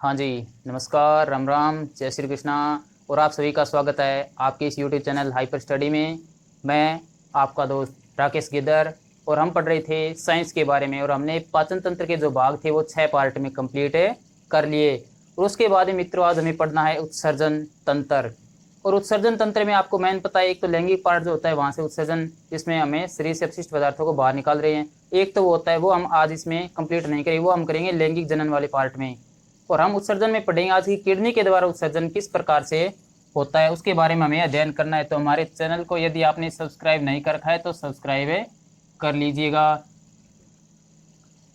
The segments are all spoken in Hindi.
हाँ जी, नमस्कार, राम राम, जय श्री कृष्णा। और आप सभी का स्वागत है आपके इस यूट्यूब चैनल हाइपर स्टडी में। मैं आपका दोस्त राकेश गिदर और हम पढ़ रहे थे साइंस के बारे में और हमने पाचन तंत्र के जो भाग थे वो 6 पार्ट में कंप्लीट कर लिए। और उसके बाद में मित्रों आज हमें पढ़ना है उत्सर्जन तंत्र। और उत्सर्जन तंत्र में आपको मेन पता है, एक तो लैंगिक पार्ट जो होता है वहाँ से उत्सर्जन, जिसमें हमें शरीर से अपशिष्ट पदार्थों को बाहर निकाल रहे हैं। एक तो वो होता है, वो हम आज इसमें कंप्लीट नहीं करेंगे, वो हम करेंगे लैंगिक जनन वाले पार्ट में। और हम उत्सर्जन में पढ़ेंगे आज की किडनी के द्वारा उत्सर्जन किस प्रकार से होता है, उसके बारे में हमें अध्ययन करना है। तो हमारे चैनल को यदि आपने सब्सक्राइब नहीं कर रखा है तो सब्सक्राइब कर लीजिएगा।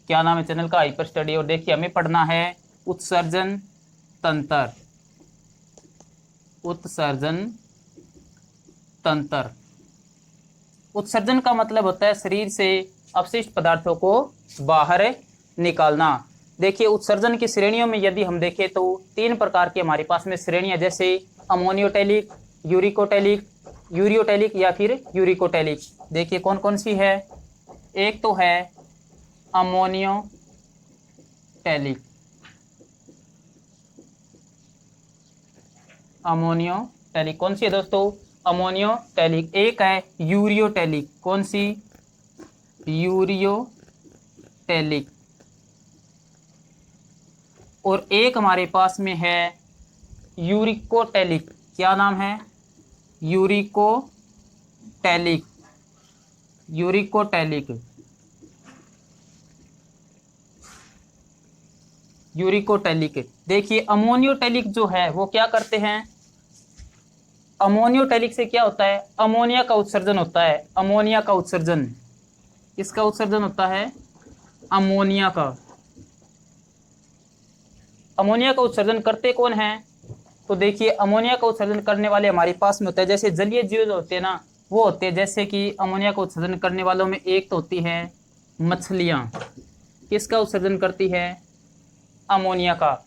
क्या नाम है चैनल का? Hyper study. और देखिए हमें पढ़ना है उत्सर्जन तंत्र। उत्सर्जन तंत्र, उत्सर्जन का मतलब होता है शरीर से अपशिष्ट पदार्थों को बाहर निकालना। देखिए उत्सर्जन की श्रेणियों में यदि हम देखें तो 3 प्रकार की हमारे पास में श्रेणियां, जैसे अमोनियोटैलिक, यूरिकोटैलिक, यूरियोटैलिक या फिर यूरिकोटैलिक। देखिए कौन कौन सी है। एक तो है अमोनियोटैलिक, अमोनियोटैलिक कौन सी है दोस्तों? अमोनियोटैलिक। एक है यूरियोटैलिक, कौन सी? यूरियोटैलिक। और एक हमारे पास में है यूरिकोटैलिक। क्या नाम है? Uricotelic, uricotelic, uricotelic. देखिए अमोनियोटैलिक जो है वो क्या करते हैं, अमोनियोटैलिक से क्या होता है, अमोनिया का उत्सर्जन होता है। अमोनिया का उत्सर्जन, किसका उत्सर्जन होता है? अमोनिया का। अमोनिया का उत्सर्जन करते कौन है? तो देखिए अमोनिया का उत्सर्जन करने वाले हमारे पास में होते हैं, जैसे जलीय जीव जो होते हैं ना, वो होते हैं। जैसे कि अमोनिया का उत्सर्जन करने वालों में एक तो होती है मछलियां। किसका उत्सर्जन करती है? अमोनिया का।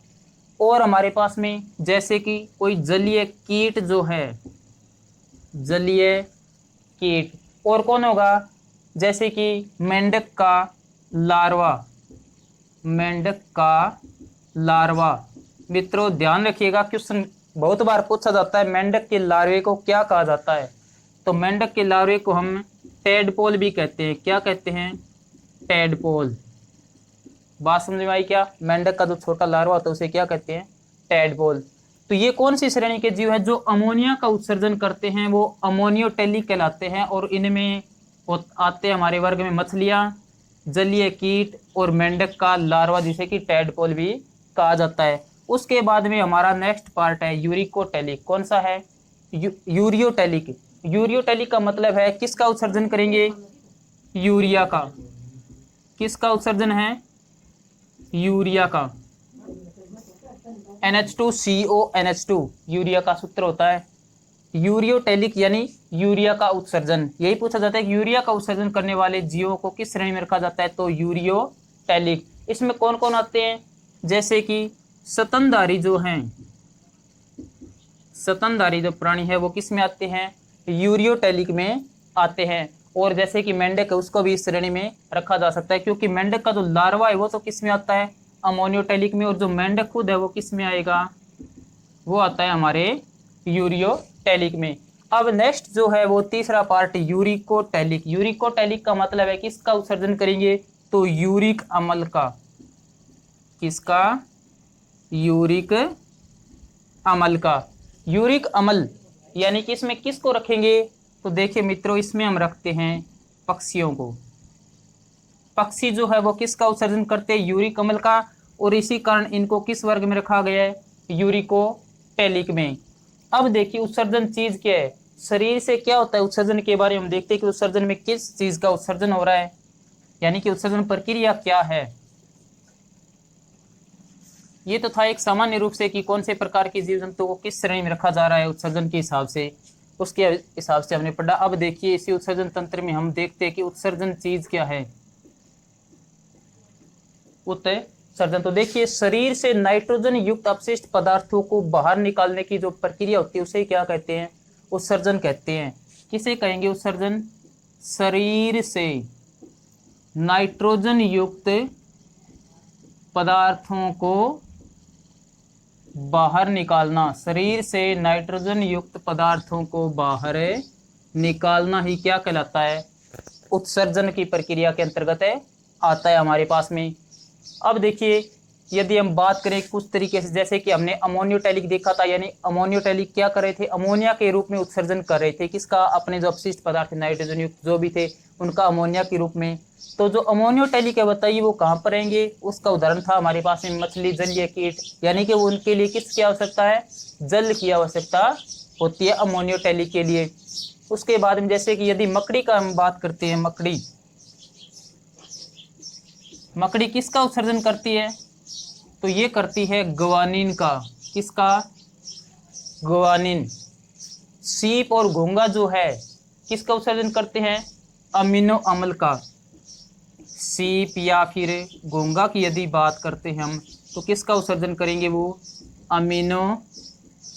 और हमारे पास में जैसे कि कोई जलीय कीट जो है, जलीय कीट। और कौन होगा? जैसे कि मेंढक का लार्वा, मेंढक का लार्वा। मित्रों ध्यान रखिएगा, क्वेश्चन बहुत बार पूछा जाता है मेंढक के लार्वे को क्या कहा जाता है। तो मेंढक के लार्वे को हम टेडपोल भी कहते हैं। क्या कहते हैं? टेडपोल। बात समझ में आई क्या? मेंढक का जो छोटा लार्वा होता है उसे क्या कहते हैं? टेडपोल। तो ये कौन सी श्रेणी के जीव है जो अमोनिया का उत्सर्जन करते हैं? वो अमोनियोटेलिक कहलाते हैं। और इनमें आते हैं हमारे वर्ग में मछलियां, जलीय कीट और मेंढक का लार्वा, जिसे कि टेडपोल भी कहा जाता है। उसके बाद में हमारा नेक्स्ट पार्ट है यूरिकोटेलिक। कौन सा है? यूरियोटेलिक। यूरियोटेलिक का मतलब है किसका उत्सर्जन करेंगे? यूरिया का। किसका उत्सर्जन है? यूरिया का। NH2CO NH2 यूरिया का सूत्र होता है। यूरियोटेलिक यानी यूरिया का उत्सर्जन। यही पूछा जाता है कि यूरिया का उत्सर्जन करने वाले जीवों को किस श्रेणी में रखा जाता है? तो यूरियोटेलिक। इसमें कौन कौन आते हैं? जैसे कि स्तनधारी जो हैं, स्तनधारी जो प्राणी है वो किस में आते हैं? यूरियोटेलिक में आते हैं। और जैसे कि मेंढक है उसको भी इस श्रेणी में रखा जा सकता है, क्योंकि मेंढक का जो लार्वा है वो तो किस में आता है? अमोनियोटेलिक में। और जो मेंढक खुद है वो किस में आएगा? वो आता है हमारे यूरियोटेलिक में। अब नेक्स्ट जो है वो तीसरा पार्ट यूरिकोटेलिक। यूरिकोटेलिक का मतलब है किसका उत्सर्जन करेंगे? तो यूरिक अम्ल का। किसका? यूरिक अम्ल का। यूरिक अम्ल यानी कि इसमें किसको रखेंगे? तो देखिए मित्रों इसमें हम रखते हैं पक्षियों को। पक्षी जो है वो किसका उत्सर्जन करते हैं? यूरिक अम्ल का। और इसी कारण इनको किस वर्ग में रखा गया है? यूरिकोटेलिक में। अब देखिए उत्सर्जन चीज क्या है, शरीर से क्या होता है उत्सर्जन के बारे में हम देखते हैं कि उत्सर्जन में किस चीज का उत्सर्जन हो रहा है, यानी कि उत्सर्जन प्रक्रिया क्या है। ये तो था एक सामान्य रूप से कि कौन से प्रकार के जीव जंतु को किस श्रेणी में रखा जा रहा है उत्सर्जन के हिसाब से, उसके हिसाब से हमने पढ़ा। अब देखिए इसी उत्सर्जन तंत्र में हम देखते हैं कि उत्सर्जन चीज क्या है। उत्सर्जन तो देखिए शरीर से नाइट्रोजन युक्त अपशिष्ट पदार्थों को बाहर निकालने की जो प्रक्रिया होती है उसे क्या कहते हैं? उत्सर्जन कहते हैं। किसे कहेंगे उत्सर्जन? शरीर से नाइट्रोजन युक्त पदार्थों को बाहर निकालना, शरीर से नाइट्रोजन युक्त पदार्थों को बाहर निकालना ही क्या कहलाता है, उत्सर्जन की प्रक्रिया के अंतर्गत आता है हमारे पास में। अब देखिए यदि हम बात करें कुछ तरीके से, जैसे कि हमने अमोनियोटैलिक देखा था, यानी अमोनियोटैलिक क्या कर रहे थे, अमोनिया के रूप में उत्सर्जन कर रहे थे, किसका, अपने जो अपशिष्ट पदार्थ नाइट्रोजन युक्त जो भी थे उनका अमोनिया के रूप में। तो जो अमोनियोटैलिक है बताइए वो कहाँ पर रहेंगे, उसका उदाहरण था हमारे पास में मछली, जलीय कीट, यानी कि उनके लिए किसकी आवश्यकता है, जल की आवश्यकता होती है अमोनियोटैलिक के लिए। उसके बाद में जैसे कि यदि मकड़ी का हम बात करते हैं, मकड़ी किसका उत्सर्जन करती है, तो ये करती है ग्वानिन का, किसका, ग्वानिन। सीप और घोंगा जो है किसका उत्सर्जन करते हैं, अमीनो अम्ल का। सीप या फिर घोंगा की यदि बात करते हैं हम तो किसका उत्सर्जन करेंगे, वो अमीनो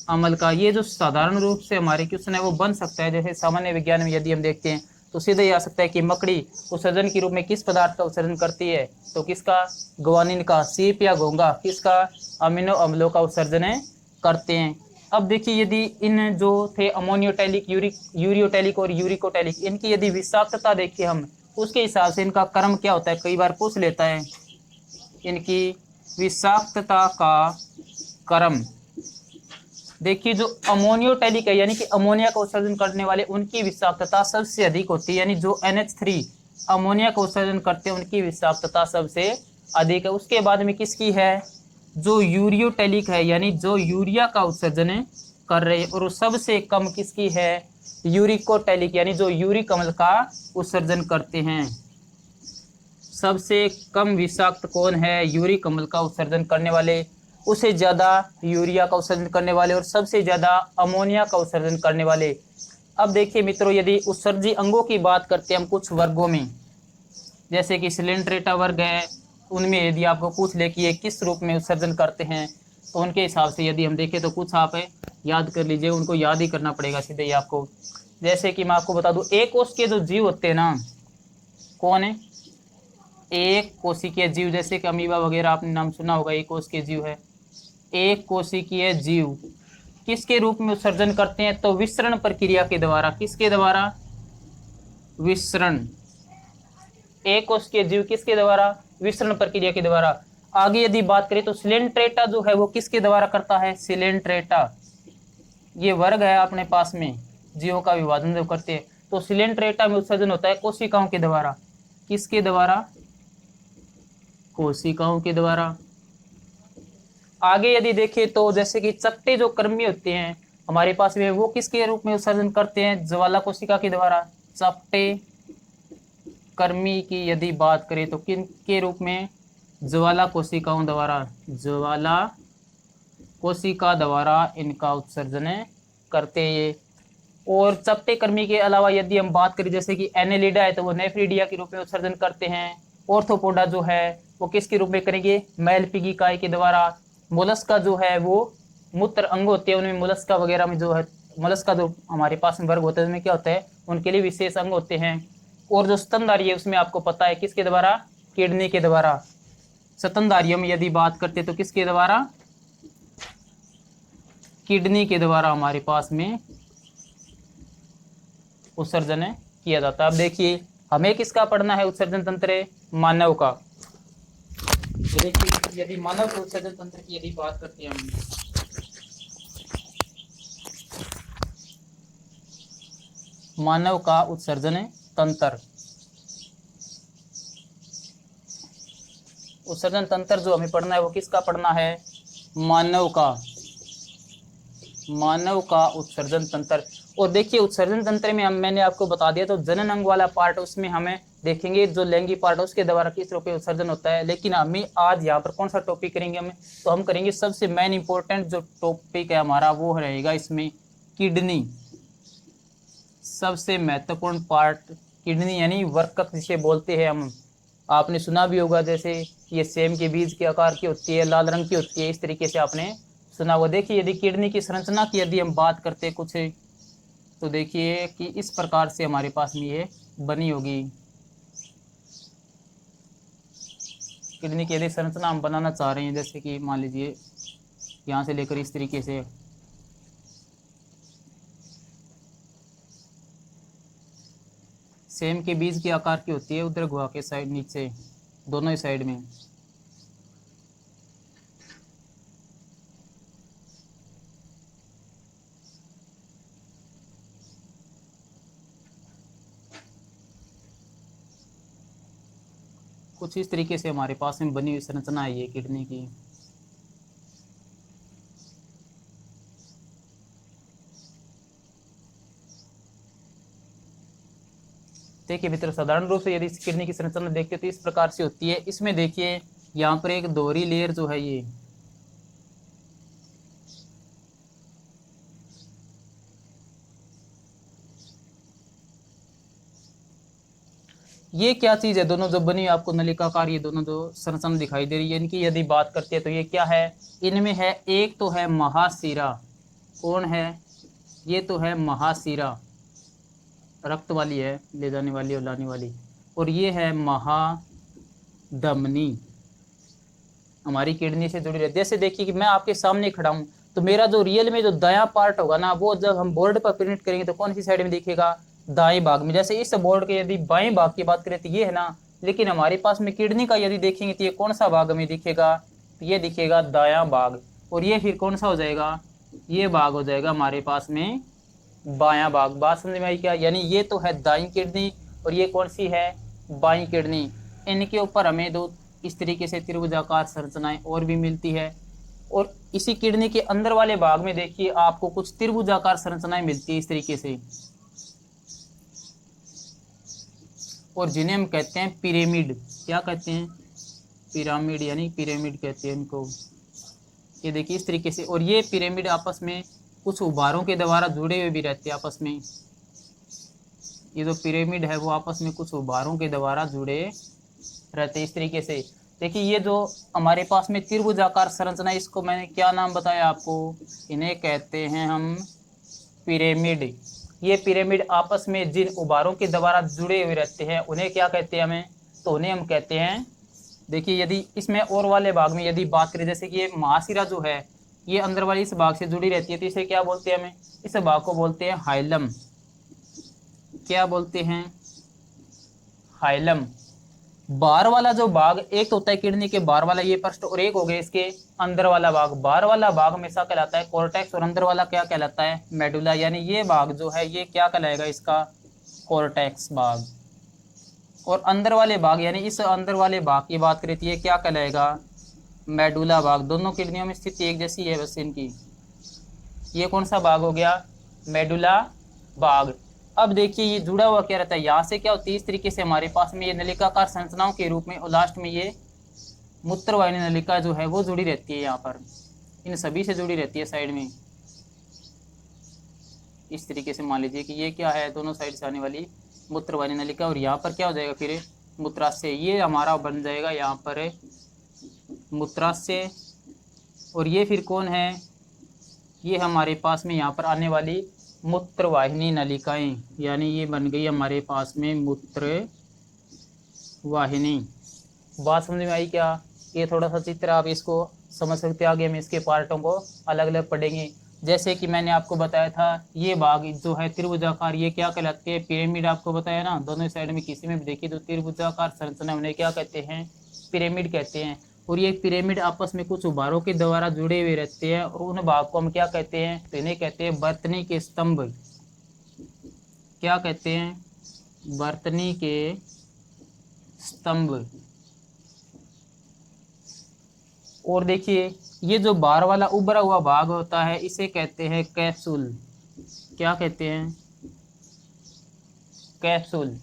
अम्ल का। ये जो साधारण रूप से हमारे क्वेश्चन है वो बन सकता है, जैसे सामान्य विज्ञान में यदि हम देखते हैं तो सीधे ही आ सकता है कि मकड़ी उत्सर्जन के रूप में किस पदार्थ का उत्सर्जन करती है, तो किसका, ग्वानिन का। सीप या घोंगा किसका, अमीनो अम्लों का उत्सर्जन करते हैं। अब देखिए यदि इन जो थे अमोनियोटैलिक, यूरियोटैलिक और यूरिकोटैलिक, इनकी यदि विषाक्तता देखिए हम, उसके हिसाब से इनका क्रम क्या होता है, कई बार पूछ लेता है इनकी विषाक्तता का क्रम। देखिए जो अमोनियोटैलिक है, यानी कि अमोनिया का उत्सर्जन करने वाले, उनकी विषाक्तता सबसे अधिक होती है, यानी जो NH3 अमोनिया का उत्सर्जन करते हैं उनकी विषाक्तता सबसे अधिक है। उसके बाद में किसकी है, जो यूरियोटैलिक है, यानी जो यूरिया का उत्सर्जन कर रहे हैं, और वो सबसे कम किसकी है, यूरिकोटैलिक, यानी जो यूरिक अम्ल का उत्सर्जन करते हैं। सबसे कम विषाक्त कौन है, यूरिक अम्ल का उत्सर्जन करने वाले, उससे ज़्यादा यूरिया का उत्सर्जन करने वाले, और सबसे ज़्यादा अमोनिया का उत्सर्जन करने वाले। अब देखिए मित्रों यदि उत्सर्जी अंगों की बात करते हैं हम कुछ वर्गों में, जैसे कि सिलेंट्रेटा वर्ग है, उनमें यदि आपको पूछ ले कि ये किस रूप में उत्सर्जन करते हैं, तो उनके हिसाब से यदि हम देखें तो कुछ आप याद कर लीजिए, उनको याद ही करना पड़ेगा सीधे ही आपको। जैसे कि मैं आपको बता दूं, एक कोष के जो जीव होते हैं ना, कौन है, एक कोशिकीय जीव, जैसे कि अमीबा वगैरह आपने नाम सुना होगा, एक कोशिकीय जीव है। एक कोशिकीय जीव किसके रूप में उत्सर्जन करते हैं, तो विसरण प्रक्रिया के द्वारा, किसके द्वारा, विसरण। एक कोशिकीय जीव किसके द्वारा, विसरण प्रक्रिया के द्वारा। आगे यदि बात करें तो सिलेंट्रेटा जो है वो किसके द्वारा करता है, सिलेंट्रेटा, ये वर्ग है अपने पास में जीवों का विभाजन जो करते हैं, तो सिलेंट्रेटा में उत्सर्जन होता है कोशिकाओं के द्वारा, किसके द्वारा, कोशिकाओं के द्वारा। आगे यदि देखें तो जैसे कि चकटे जो कर्मी होते हैं हमारे पास में, वो किसके रूप में उत्सर्जन करते हैं, ज्वाला कोशिका के द्वारा। चकटे कर्मी की यदि बात करें तो किन के रूप में, ज्वाला कोशिकाओं द्वारा, ज्वाला कोशिका द्वारा इनका उत्सर्जन करते हैं ये। और चपटे कर्मी के अलावा यदि हम बात करें जैसे कि एनेलिडा है तो वो नेफ्रिडिया के रूप में उत्सर्जन करते हैं। ऑर्थोपोडा जो है वो किसके रूप में करेंगे, मैलपीगी काय के द्वारा। मोलस्का जो है वो मूत्र अंग होते हैं, उनमें मोलस्का वगैरह में जो है, मोलस्का जो हमारे पास में वर्ग होते हैं उसमें क्या होता है, उनके लिए विशेष अंग होते हैं। और जो स्तनधारी है उसमें आपको पता है किसके द्वारा, किडनी के द्वारा। स्तनधारियों में यदि बात करते तो किसके द्वारा, किडनी के द्वारा हमारे पास में उत्सर्जन किया जाता है। अब देखिए हमें किसका पढ़ना है, उत्सर्जन तंत्र मानव का। देखिए यदि मानव के उत्सर्जन तंत्र की यदि बात करते हैं हम, मानव का उत्सर्जन तंत्र, उत्सर्जन तंत्र जो हमें पढ़ना है वो किसका पढ़ना है, मानव का, मानव का उत्सर्जन तंत्र। और देखिए उत्सर्जन तंत्र में हम, मैंने आपको बता दिया तो जनन अंग वाला पार्ट, उसमें हमें देखेंगे जो लैंगिक पार्ट है उसके द्वारा किस रूप में उत्सर्जन होता है। लेकिन हमें आज यहाँ पर कौन सा टॉपिक करेंगे हमें, तो हम करेंगे सबसे मेन इंपॉर्टेंट जो टॉपिक है हमारा वो रहेगा इसमें किडनी। सबसे महत्वपूर्ण पार्ट किडनी, यानी वर्कक जिसे बोलते हैं हम। आपने सुना भी होगा जैसे ये सेम के बीज के आकार की होती है, लाल रंग की होती है, इस तरीके से आपने सुना हुआ। देखिए यदि किडनी की संरचना की यदि हम बात करते हैं कुछ, तो देखिए कि इस प्रकार से हमारे पास में ये बनी होगी। किडनी की यदि संरचना हम बनाना चाह रहे हैं, जैसे कि मान लीजिए यहाँ से लेकर इस तरीके से सेम के बीज की आकार की होती है, उधर गुहा के साइड नीचे दोनों ही साइड में। कुछ इस तरीके से हमारे पास में बनी हुई संरचना है ये किडनी की। देखिए मित्र, साधारण रूप से यदि इस किडनी की संरचना देखते तो इस प्रकार से होती है। इसमें देखिए यहाँ पर एक दोहरी लेयर जो है ये क्या चीज है, दोनों जो बनी आपको नलिकाकार ये दोनों जो संरचना दिखाई दे रही है, इनकी यदि बात करते हैं तो ये क्या है, इनमें है एक तो है महाशिरा। कौन है, ये तो है महाशिरा, रक्त वाली है, ले जाने वाली और लाने वाली। और ये है महाधमनी, हमारी किडनी से जुड़ी रहती है। जैसे देखिए कि मैं आपके सामने खड़ा हूँ तो मेरा जो रियल में जो दायां पार्ट होगा ना, वो जब हम बोर्ड पर प्रिंट करेंगे तो कौन सी साइड में दिखेगा, दाएं भाग में। जैसे इस बोर्ड के यदि बाएं भाग की बात करें तो ये है ना, लेकिन हमारे पास में किडनी का यदि देखेंगे तो ये कौन सा भाग हमें दिखेगा, तो ये दिखेगा दायां भाग। और ये फिर कौन सा हो जाएगा, ये भाग हो जाएगा हमारे पास में बायां भाग। बात समझ में आई क्या, यानी ये तो है दाईं किडनी और ये कौन सी है, बाईं किडनी। इनके ऊपर हमें दो इस तरीके से त्रिभुजाकार संरचनाएं और भी मिलती है। और इसी किडनी के अंदर वाले भाग में देखिए आपको कुछ त्रिभुजाकार संरचनाएं मिलती है इस तरीके से, और जिन्हें हम कहते हैं पिरामिड। क्या कहते हैं, पिरामिड, यानी पिरामिड कहते हैं इनको। ये देखिए इस तरीके से, और ये पिरामिड आपस में कुछ उभारों के द्वारा जुड़े हुए भी रहते हैं आपस में। ये जो पिरामिड है वो आपस में कुछ उभारों के द्वारा जुड़े रहते हैं इस तरीके से। देखिए ये जो हमारे पास में त्रिभुजाकार संरचना, इसको मैंने क्या नाम बताया आपको, इन्हें कहते हैं हम पिरामिड। ये पिरामिड आपस में जिन उभारों के द्वारा जुड़े हुए रहते हैं उन्हें क्या कहते हैं हमें, तो उन्हें हम कहते हैं, देखिए यदि इसमें और वाले भाग में यदि बात करें, जैसे कि ये महाशिरा जो है ये अंदर वाली इस भाग से जुड़ी रहती है, तो इसे क्या बोलते हैं, हमें इस भाग को बोलते हैं हाइलम। क्या बोलते हैं, हाइलम। बाहर वाला जो भाग एक तो होता है किडनी के बाहर वाला ये पृष्ठ, और एक हो गया इसके अंदर वाला भाग। बाहर वाला भाग हमेशा कहलाता है कॉर्टेक्स और अंदर वाला क्या कहलाता है, मेडुला। यानी ये भाग जो है ये क्या कहलाएगा, इसका कॉर्टेक्स भाग। और अंदर वाले भाग यानी इस अंदर वाले भाग की बात करें तो ये क्या कहलाएगा, मेडुला भाग। दोनों किडनियों में स्थिति एक जैसी है बस इनकी। ये कौन सा भाग हो गया, मेडुला भाग। अब देखिए ये जुड़ा हुआ क्या रहता है, यहाँ से क्या होती है, इस तरीके से हमारे पास में ये नलिकाकार संरचनाओं के रूप में, और लास्ट में ये मूत्रवाहिनी नलिका जो है वो जुड़ी रहती है, यहाँ पर इन सभी से जुड़ी रहती है साइड में। इस तरीके से मान लीजिए कि ये क्या है, दोनों साइड से आने वाली मूत्रवाहिनी नलिका, और यहाँ पर क्या हो जाएगा फिर मूत्राशय। ये हमारा बन जाएगा यहाँ पर मूत्राशय। और ये फिर कौन है, ये हमारे पास में यहाँ पर आने वाली मूत्रवाहिनी नलिकाएं, यानी ये बन गई हमारे पास में मूत्रवाहिनी। बात समझ में आई क्या, ये थोड़ा सा चित्र आप इसको समझ सकते हैं। आगे हम इसके पार्टों को अलग अलग पढ़ेंगे। जैसे कि मैंने आपको बताया था ये भाग जो है त्रिभुजाकार, ये क्या कहलाते हैं, पिरामिड। आपको बताया ना, दोनों साइड में किसी में भी देखिए तो त्रिभुजाकार संरचना उन्हें क्या कहते हैं, पिरामिड कहते हैं। और ये पिरामिड आपस में कुछ उभारों के द्वारा जुड़े हुए रहते हैं, और उन भाग को हम क्या कहते हैं, तो इन्हें कहते हैं बर्तनी के स्तंभ। क्या कहते हैं, बर्तनी के स्तंभ। और देखिए ये जो बाहर वाला उभरा हुआ भाग होता है इसे कहते हैं कैप्सूल। क्या कहते हैं, कैप्सूल।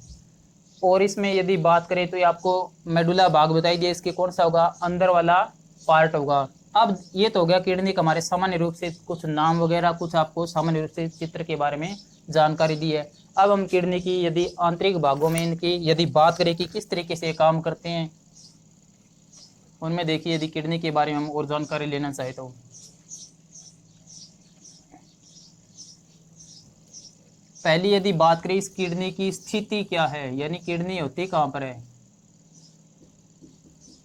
और इसमें यदि बात करें तो ये आपको मेडुला भाग बताई दिया, इसके कौन सा होगा, अंदर वाला पार्ट होगा। अब ये तो हो गया किडनी का हमारे सामान्य रूप से कुछ नाम वगैरह, कुछ आपको सामान्य रूप से चित्र के बारे में जानकारी दी है। अब हम किडनी की यदि आंतरिक भागों में इनकी यदि बात करें कि किस तरीके से काम करते हैं, उनमें देखिए यदि किडनी के बारे में हम और जानकारी लेना चाहे तो पहली यदि बात करें इस किडनी की स्थिति क्या है, यानी किडनी होती कहाँ पर है,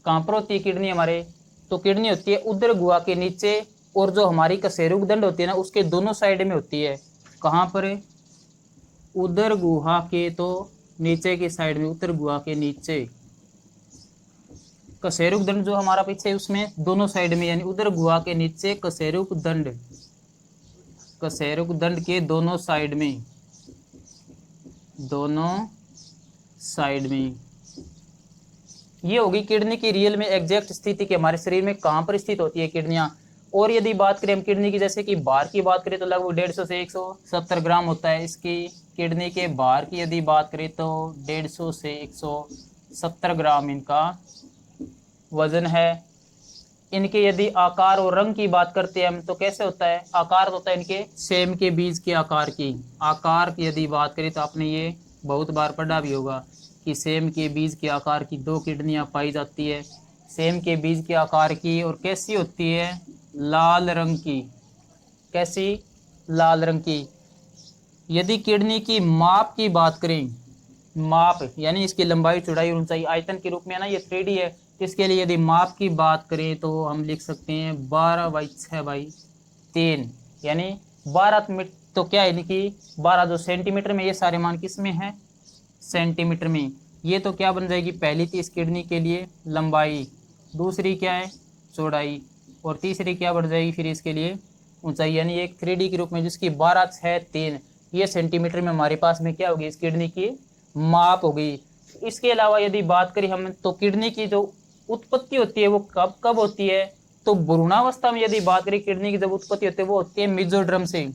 कहाँ पर होती है किडनी हमारे, तो किडनी होती है उदर गुहा के नीचे और जो हमारी कशेरुक दंड होती है ना उसके दोनों साइड में होती है। कहाँ पर है? उदर गुहा के तो नीचे की साइड में, उदर गुहा के नीचे। कशेरुक दंड जो हमारा पीछे उसमें दोनों साइड में, यानी उदर गुहा के नीचे कशेरुक दंड, कशेरुक दंड के दोनों साइड में, दोनों साइड में। ये होगी किडनी की रियल में एग्जैक्ट स्थिति कि हमारे शरीर में कहाँ पर स्थित होती है किडनियाँ। और यदि बात करें हम किडनी की, जैसे कि भार की बात करें तो लगभग 150 से 170 ग्राम होता है इसकी। किडनी के भार की यदि बात करें तो 150 से 170 ग्राम इनका वजन है। इनके यदि आकार और रंग की बात करते हैं हम तो कैसे होता है? आकार होता है इनके सेम के बीज के आकार की। आकार की यदि बात करें तो आपने ये बहुत बार पढ़ा भी होगा कि सेम के बीज के आकार की 2 किडनियां पाई जाती है। सेम के बीज के आकार की, और कैसी होती है? लाल रंग की। कैसी? लाल रंग की। यदि किडनी की माप की बात करें, माप यानी इसकी लंबाई चौड़ाई और ऊंचाई आयतन के रूप में है ना, ये 3D है। इसके लिए यदि माप की बात करें तो हम लिख सकते हैं 12/6/3, यानी 12 मीटर। तो क्या है कि 12 जो सेंटीमीटर में, ये सारे मान किस में है? सेंटीमीटर में। ये तो क्या बन जाएगी? पहली थी इस किडनी के लिए लंबाई, दूसरी क्या है? चौड़ाई, और तीसरी क्या बढ़ जाएगी फिर इसके लिए? ऊंचाई, यानी एक 3D के रूप में जिसकी 12/6/3 ये सेंटीमीटर में हमारे पास में क्या होगी? इस किडनी की माप होगी। इसके अलावा यदि बात करें हम तो किडनी की जो उत्पत्ति होती है वो कब कब होती है? तो भ्रूणावस्था में यदि बात करें किडनी की जब उत्पत्ति होती है वो होती है मेसोड्रम से।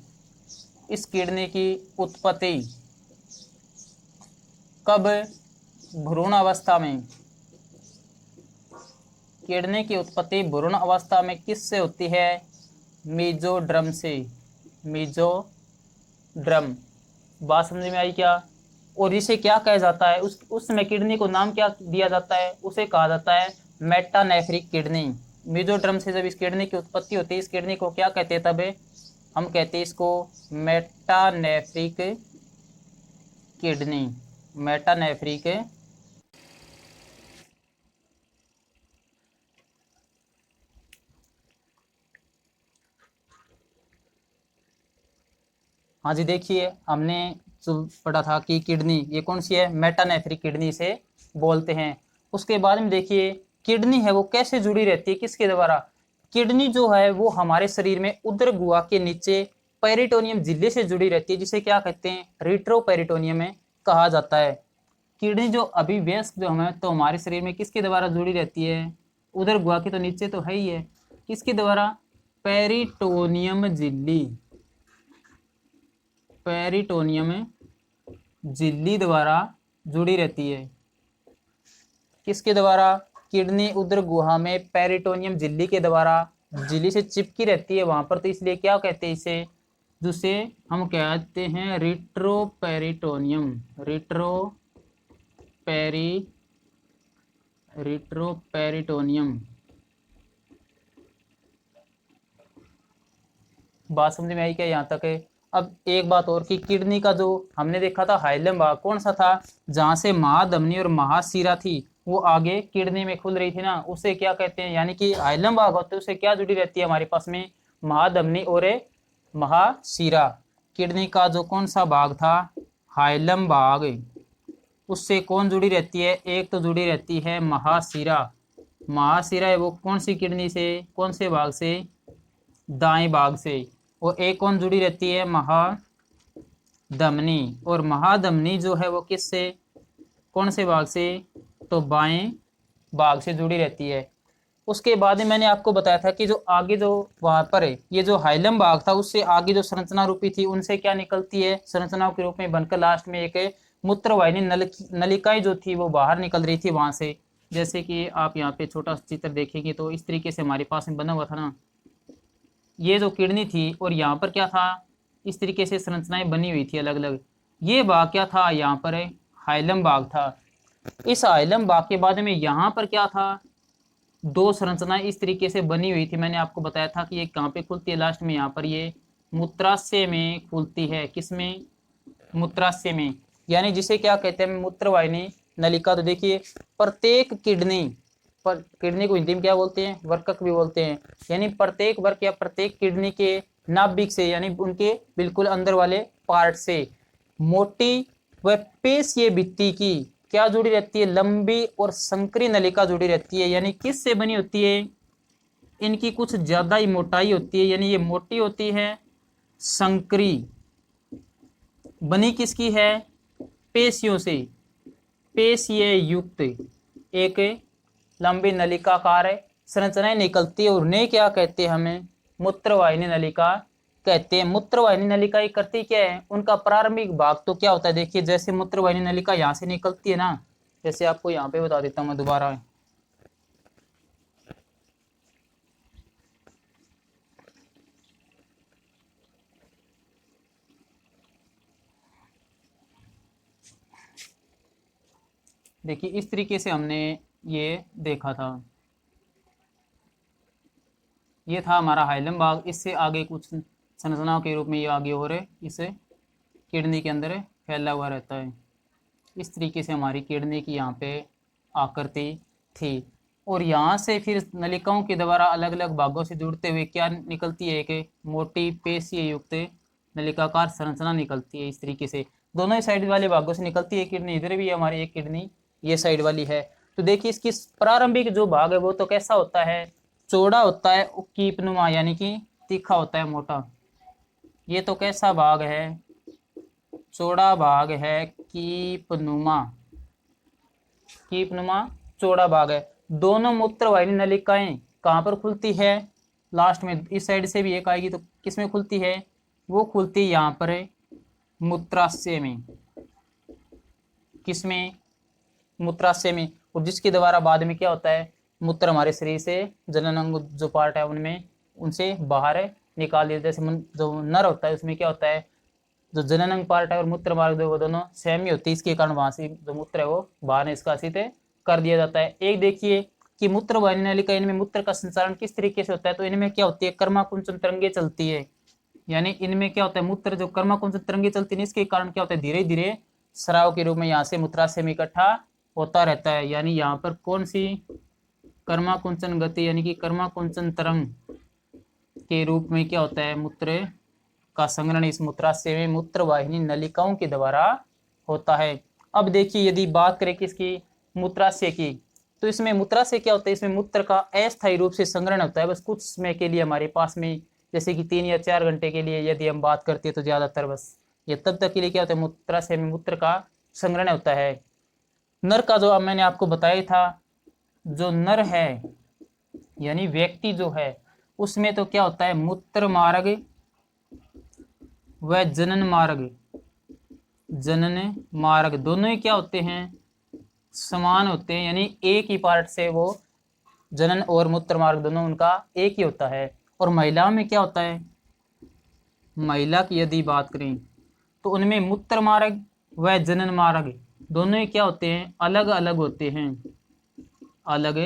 इस किडनी की उत्पत्ति कब? भ्रूणावस्था में। किडनी की उत्पत्ति भ्रूण अवस्था में किससे होती है? मेसोड्रम से। मेसोड्रम। बात समझ में आई क्या? और इसे क्या कहा जाता है? उस समय किडनी को नाम क्या दिया जाता है? उसे कहा जाता है मेटानेफ्रिक किडनी। मेसोड्रम से जब इस किडनी की उत्पत्ति होती है, इस किडनी को क्या कहते हैं? तब हम कहते हैं इसको मेटानेफ्रिक किडनी। मेटानेफ्रिक। हाँ जी, देखिए हमने जो पढ़ा था कि किडनी ये कौन सी है? मेटानेफ्रिक किडनी से बोलते हैं। उसके बाद में देखिए किडनी है वो कैसे जुड़ी रहती है, किसके द्वारा? किडनी जो है वो हमारे शरीर में उदर गुहा के नीचे पेरिटोनियम झिल्ली से जुड़ी रहती है, जिसे क्या कहते हैं? रेट्रोपेरिटोनियम में कहा जाता है। किडनी जो अभिवयस्क जो हमें तो हमारे शरीर में किसके द्वारा जुड़ी रहती है? उदर गुहा के तो नीचे तो है ही है। किसके द्वारा? पेरिटोनियम झिल्ली। पेरिटोनियम झिल्ली द्वारा जुड़ी रहती है। किसके द्वारा? किडनी उदर गुहा में पेरिटोनियम झिल्ली के द्वारा, झिल्ली से चिपकी रहती है वहां पर, तो इसलिए क्या कहते हैं इसे? जिसे हम कहते हैं रिट्रोपेरिटोनियम। रिट्रोपेरिटोनियम। बात समझ में आई क्या यहाँ तक है? अब एक बात और कि किडनी का जो हमने देखा था हाइलम भाग कौन सा था? जहां से महाधमनी और महाशिरा थी वो आगे किडनी में खुल रही थी ना, उसे क्या कहते हैं? यानी कि हाइलम भाग होते हैं उससे क्या जुड़ी रहती है हमारे पास में? महाधमनी और महाशिरा। किडनी का जो कौन सा भाग था? हाइलम भाग। उससे कौन जुड़ी रहती है? एक तो जुड़ी रहती है महाशिरा। महाशिरा है वो कौन सी किडनी से? कौन से भाग से? दाएं भाग से। और एक कौन जुड़ी रहती है? महाधमनी। और महाधमनी जो है वो किससे? कौन से भाग से? तो बाएं भाग से जुड़ी रहती है। उसके बाद में मैंने आपको बताया था कि जो आगे जो वहां पर है ये जो हाइलम भाग था उससे आगे जो संरचना रूपी थी उनसे क्या निकलती है? संरचनाओं के रूप में बनकर लास्ट में एक मूत्रवाहिनी नलिकाएं जो थी वो बाहर निकल रही थी वहां से। जैसे कि आप यहाँ पे छोटा चित्र देखेंगे तो इस तरीके से हमारे पास में बना हुआ था ना, ये जो किडनी थी और यहाँ पर क्या था? इस तरीके से संरचनाएं बनी हुई थी अलग अलग। ये भाग क्या था? यहाँ पर है हाइलम भाग था। इस हाइलम भाग के बाद में यहाँ पर क्या था? 2 संरचनाएं इस तरीके से बनी हुई थी। मैंने आपको बताया था कि ये कहाँ पे खुलती है? लास्ट में यहाँ पर ये मूत्राशय में खुलती है। किसमें? मूत्राशय में, यानी जिसे क्या कहते हैं? मूत्रवाहिनी नलिका। तो देखिए प्रत्येक किडनी पर किडनी को हिंदी में क्या बोलते हैं, वर्कक भी बोलते हैं। यानी प्रत्येक वर्क या प्रत्येक किडनी के नाभिक से यानी उनके बिल्कुल अंदर वाले पार्ट से मोटी व पेशीय भित्ति की क्या जुड़ी रहती है, लंबी और संकरी नलिका जुड़ी रहती है। यानी किस से बनी होती है, इनकी कुछ ज्यादा ही मोटाई होती है, यानी ये मोटी होती है, संकरी। बनी किसकी है, पेशियों से, पेशीय युक्त एक लंबी नलिकाकार संरचनाएं निकलती है और उन्हें क्या कहते हैं, हमें मूत्रवाहिनी नलिका कहते हैं। मूत्रवाहिनी नलिका ये करती क्या है, उनका प्रारंभिक भाग तो क्या होता है, देखिए जैसे मूत्रवाहिनी नलिका यहाँ से निकलती है ना, जैसे आपको यहाँ पे बता देता हूँ मैं दोबारा। देखिए इस तरीके से हमने ये देखा था, ये था हमारा हाइलम भाग, इससे आगे कुछ संरचनाओं के रूप में ये आगे और इसे किडनी के अंदर फैला हुआ रहता है। इस तरीके से हमारी किडनी की यहाँ पे आकृति थी और यहाँ से फिर नलिकाओं के द्वारा अलग अलग भागों से जुड़ते हुए क्या निकलती है, एक मोटी पेशीय युक्त नलिकाकार संरचना निकलती है। इस तरीके से दोनों ही साइड वाले भागों से निकलती है किडनी, इधर भी हमारी एक किडनी ये साइड वाली है। तो देखिए इसकी प्रारंभिक जो भाग है वो तो कैसा होता है, चौड़ा होता है, कीपनुमा यानी कि तीखा होता है, मोटा। ये तो कैसा भाग है, चौड़ा भाग है, कीपनुमा, कीपनुमा चौड़ा भाग है। दोनों मूत्रवाहिनी नलिकाएं कहाँ पर खुलती है, लास्ट में इस साइड से भी एक आएगी तो किसमें खुलती है, वो खुलती है यहाँ पर मूत्राशय में, किसमें, मूत्राशय में। और जिसके द्वारा बाद में क्या होता है, मूत्र हमारे शरीर से जनन अंग जो पार्ट है उनमें उनसे बाहर निकाल दिया। जैसे जो नर होता है उसमें क्या होता है, जो जनन अंग पार्ट है और मूत्र मार्ग वो दोनों सेम ही होती है, इसके कारण वहां से जो मूत्र है वो बाहर निष्कासित कर दिया जाता है। एक देखिए कि मूत्र वाहिनी नलिका, इनमें मूत्र का संचारण किस तरीके से होता है, तो इनमें क्या होती है, कर्माकुंचन तरंगे चलती है। यानी इनमें क्या होता है, मूत्र जो कर्माकुंचन तरंगे चलती है इसके कारण क्या होता है, धीरे धीरे स्राव के रूप में यहाँ से मूत्राशय में इकट्ठा होता रहता है। यानी यहाँ पर कौन सी कर्माकुंचन गति यानी कि कर्माकुंचन तरंग के रूप में क्या होता है, मूत्र का संग्रहण इस मूत्राशय में मूत्रवाहिनी नलिकाओं के द्वारा होता है। अब देखिए यदि बात करें किसकी, मूत्राशय की, तो इसमें मूत्राशय क्या होता है, इसमें मूत्र का अस्थायी रूप से संग्रहण होता है, बस कुछ समय के लिए हमारे पास में, जैसे कि 3 या 4 घंटे के लिए यदि हम बात करते हैं तो ज्यादातर बस ये तब तक के लिए क्या होता है, मूत्राशय में मूत्र का संग्रहण होता है। नर का जो अब मैंने आपको बताया था, जो नर है यानी व्यक्ति जो है उसमें तो क्या होता है, मूत्र मार्ग व जनन मार्ग, जनन मार्ग दोनों ही क्या होते हैं, समान होते हैं। यानी एक ही पार्ट से वो जनन और मूत्र मार्ग दोनों उनका एक ही होता है। और महिलाओं में क्या होता है, महिला की यदि बात करें तो उनमें मूत्र मार्ग व जनन मार्ग दोनों ही क्या होते हैं, अलग अलग होते हैं, अलग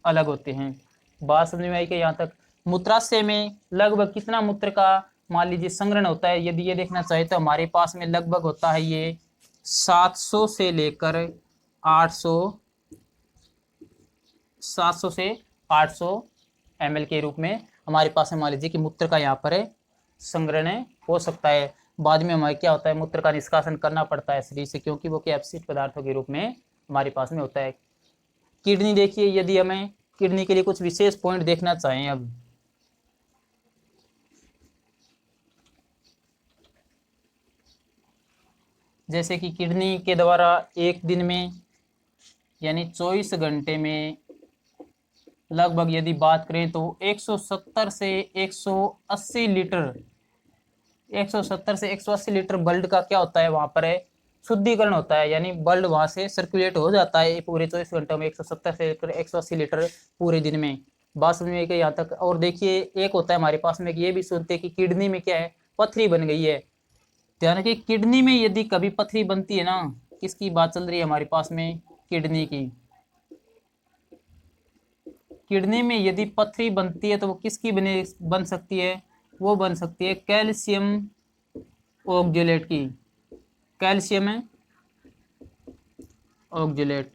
अलग होते हैं। बात समझ में आई कि यहाँ तक। मूत्राशय में लगभग कितना मूत्र का मान लीजिए संग्रहण होता है, यदि ये देखना चाहे तो हमारे पास में लगभग होता है ये 700 से लेकर 800, 700 से 800 ml के रूप में हमारे पास में मान लीजिए कि मूत्र का यहाँ पर संग्रहण हो सकता है। बाद में हमारे क्या होता है, मूत्र का निष्कासन करना पड़ता है शरीर से, क्योंकि वो क्या अपशिष्ट पदार्थों के रूप में हमारे पास में होता है। किडनी देखिए, यदि हमें किडनी के लिए कुछ विशेष पॉइंट देखना चाहें, अब जैसे कि किडनी के द्वारा एक दिन में यानी 24 घंटे में लगभग यदि बात करें तो 170 से 180 लीटर, 170 से 180 लीटर ब्लड का क्या होता है वहां पर है, शुद्धिकरण होता है। यानी ब्लड वहां से सर्कुलेट हो जाता है पूरे 24 घंटों में 170 से लेकर 180 लीटर पूरे दिन में। बात समझ में यहाँ तक। और देखिए एक होता है हमारे पास में, ये भी सुनते हैं कि किडनी में क्या है, पथरी बन गई है। ध्यान रखिए किडनी में यदि कभी पथरी बनती है ना, किसकी बात चल रही है हमारे पास में, किडनी की। किडनी में यदि पथरी बनती है तो वो किसकी बन सकती है, वो बन सकती है कैल्शियम ऑक्जेलेट की, कैल्शियम ऑक्जेलेट।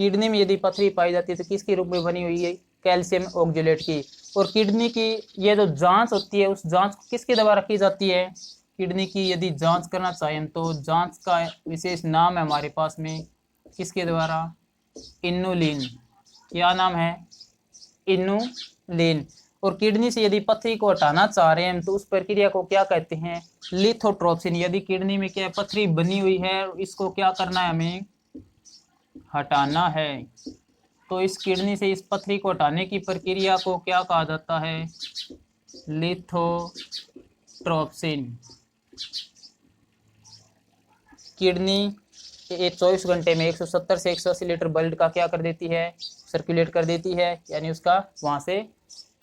किडनी में यदि पथरी पाई जाती है तो किसके रूप में बनी हुई है, कैल्शियम ऑक्जेलेट की। और किडनी की ये जो जांच होती है उस जांच को किसके द्वारा की जाती है, किडनी की यदि जांच करना चाहें तो जांच का विशेष नाम है हमारे पास में, किसके द्वारा, इन्नुलिन। क्या नाम है, इन्नुलिन। और किडनी से यदि पथरी को हटाना चाह रहे हैं तो उस प्रक्रिया को क्या कहते हैं, लिथोट्रोप्सिन। यदि किडनी में क्या पथरी बनी हुई है इसको क्या करना है, हमें हटाना है, तो इस किडनी से इस पथरी को हटाने की प्रक्रिया को क्या कहा जाता है, लिथोट्रोप्सिन। किडनी 24 घंटे में 170 से 180 लीटर ब्लड का क्या कर देती है, सर्कुलेट कर देती है, यानी उसका वहां से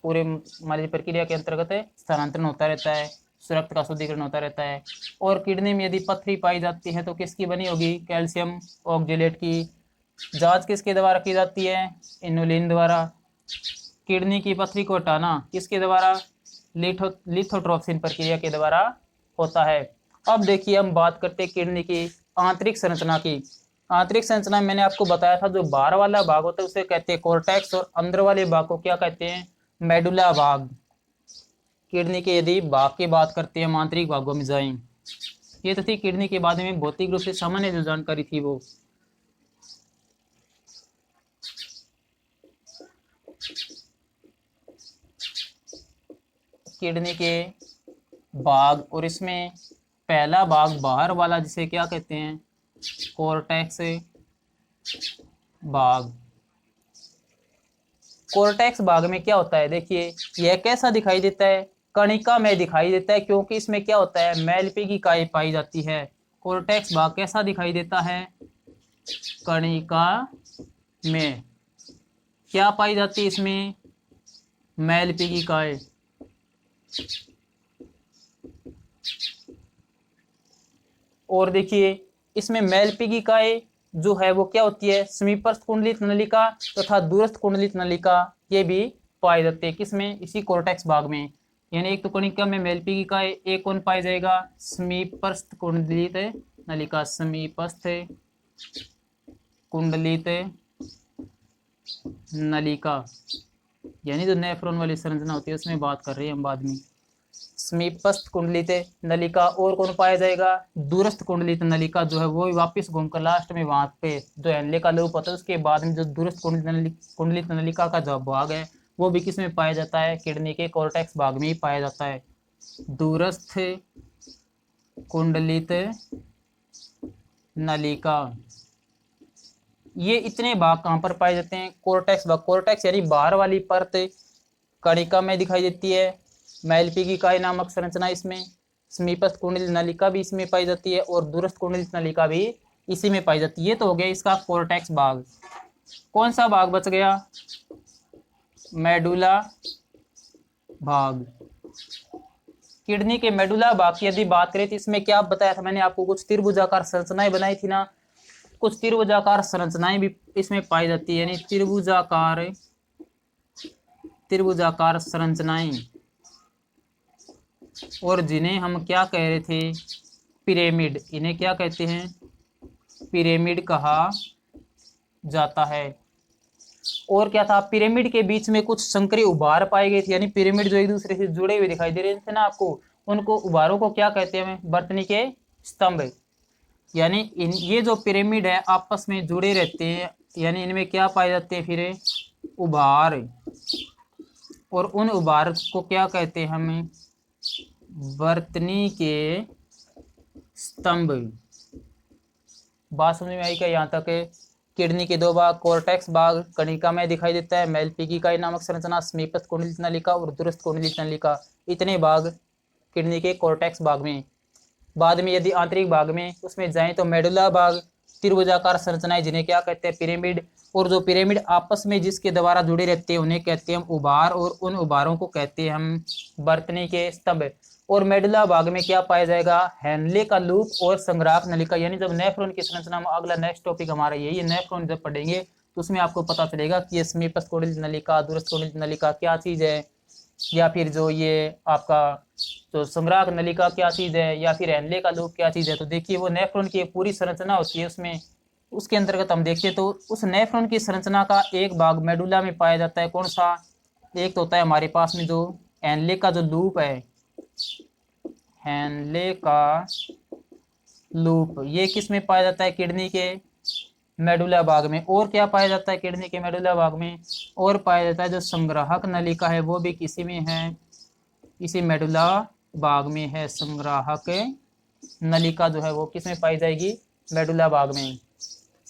पूरे हमारी प्रक्रिया के अंतर्गत स्थानांतरण होता रहता है, रक्त का शुद्धिकरण होता रहता है। और किडनी में यदि पथरी पाई जाती है तो किसकी बनी होगी, कैल्शियम ऑक्जेलेट की। जांच किसके द्वारा की जाती है, इन्सुलिन द्वारा। किडनी की पथरी को हटाना किसके द्वारा, लिथोट्रोप्सिन प्रक्रिया के द्वारा होता है। अब देखिए हम बात करते हैं किडनी की आंतरिक संरचना की। आंतरिक संरचना मैंने आपको बताया था, जो बाहर वाला भाग होता है उसे कहते हैं कोर्टेक्स, और अंदर वाले भाग को क्या कहते हैं, मेडुला भाग। किडनी के यदि भाग की बात करते हैं, हम आंतरिक भागों में जाएं। ये तो थी किडनी के बारे में भौतिक रूप से सामान्य जो जानकारी थी वो। किडनी के भाग, और इसमें पहला भाग बाहर वाला जिसे क्या कहते हैं, कोर्टेक्स भाग। कोर्टेक्स भाग में क्या होता है, देखिए यह कैसा दिखाई देता है, कणिका में दिखाई देता है, क्योंकि इसमें क्या होता है, मैलपीगी इकाई पाई जाती है। कोर्टेक्स भाग कैसा दिखाई देता है, कणिका में क्या पाई जाती है, इसमें मैलपीगी इकाई। और देखिए इसमें मैलपीगी इकाई जो है वो क्या होती है, समीपस्थ कुंडलित नलिका तथा दूरस्थ कुंडलित नलिका, ये भी पाए जाते हैं किसमें, इसी कोर्टेक्स भाग में। यानी एक तो कणिका में मैलपीगी इकाई, एक कौन पाया जाएगा, समीपस्थ कुंडलित नलिका, समीपस्थ कुंडलित नलिका, यानी जो नेफ्रॉन वाली संरचना होती है उसमें बात कर रहे हैं हम बाद में। समीपस्थ कुंडलित नलिका, और कौन पाया जाएगा, दूरस्थ कुंडलित नलिका, जो है वो वापस घूमकर लास्ट में वहां पे जो एनले का लूप होता है उसके बाद में जो दूरस्थ कुंडलित नलिका का जो भाग है वो भी किस में पाया जाता है, किडनी के कोर्टेक्स भाग में ही पाया जाता है। दूरस्थ कुंडलित नलिका, ये इतने भाग कहाँ पर पाए जाते हैं, कोर्टेक्स भाग। कोर्टेक्स यानी बाहर वाली परत कणिका में दिखाई देती है, मैलपीगी इकाई नामक संरचना इसमें, समीपस्थ कुंडलित नलिका भी इसमें पाई जाती है, और दूरस्थ कुंडलित नलिका भी इसी में पाई जाती है। ये तो हो गया इसका कोर्टेक्स भाग। कौन सा भाग बच गया, मेडुला भाग। किडनी के मेडुला भाग की यदि बात करें तो इसमें क्या बताया था मैंने आपको, कुछ त्रिभुजाकार संरचनाएं बनाई थी ना, कुछ त्रिभुजाकार संरचनाएं भी इसमें पाई जाती है, यानी त्रिभुजाकार संरचनाएं, और जिन्हें हम क्या कह रहे थे, पिरामिड, इन्हें क्या कहते हैं, पिरामिड कहा जाता है। और क्या था, पिरामिड के बीच में कुछ संकरी उभार पाए गए थे, यानी पिरामिड जो एक दूसरे से जुड़े हुए दिखाई दे रहे थे ना आपको, उनको उभारों को क्या कहते हैं, वर्तनी के स्तंभ। यानी ये जो पिरामिड है आपस में जुड़े रहते हैं, यानी इनमें क्या पाए जाते हैं, फिर उभार, और उन उभार को क्या कहते हैं हमें, वर्तनी के स्तंभ। बात समझ में आई क्या यहाँ तक है। किडनी के दो भाग, कोर्टेक्स भाग कणिका में दिखाई देता है, मैलपीगी इकाई नामक संरचना, समीपस्थ कुंडलित नलिका और दूरस्थ कुंडलित नलिका, इतने भाग किडनी के कोर्टेक्स भाग में। बाद में यदि आंतरिक भाग में उसमें जाएं तो मेडुला भाग, त्रिभुजाकार संरचनाएं जिन्हें क्या कहते हैं, पिरामिड, और जो पिरामिड आपस में जिसके द्वारा जुड़े रहते हैं उन्हें कहते हैं हम उभार, और उन उभारों को कहते हैं हम वर्तनी के स्तंभ। और मेडुला भाग में क्या पाया जाएगा, हेनले का लूप और संग्राहक नलिका। यानी जब नेफ्रॉन की संरचना में, अगला नेक्स्ट टॉपिक हमारा यही है, नेफ्रॉन जब पढ़ेंगे तो उसमें आपको पता चलेगा कि ये समीपस्थ कुंडलित नलिका, दूरस्थ कुंडलित नलिका क्या चीज है, या फिर जो ये आपका जो संग्राहक नलिका क्या चीज है, या फिर हेनले का लूप क्या चीज है। तो देखिए वो नेफ्रॉन की पूरी संरचना होती है, उसमें उसके अंतर्गत हम देखते तो उस नेफ्रॉन की संरचना का एक भाग मेडुला में पाया जाता है। कौन सा? एक तो होता है हमारे पास में जो हेनले का जो लूप है, हेनले का लूप, ये किस में पाया जाता है? किडनी के मेडुला भाग में। और क्या पाया जाता है किडनी के मेडुला भाग में? और पाया जाता है जो संग्राहक नलिका है वो भी किसी में है? इसी मेडुला भाग में है। संग्राहक नलिका जो है वो किस में पाई जाएगी? मेडुला भाग में।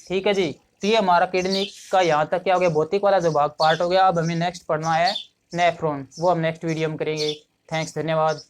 ठीक है जी। तो ये हमारा किडनी का यहाँ तक क्या हो गया, भौतिक वाला जो भाग पार्ट हो गया। अब हमें नेक्स्ट पढ़ना है नेफ्रॉन, वो हम नेक्स्ट वीडियो में करेंगे। थैंक्स, धन्यवाद।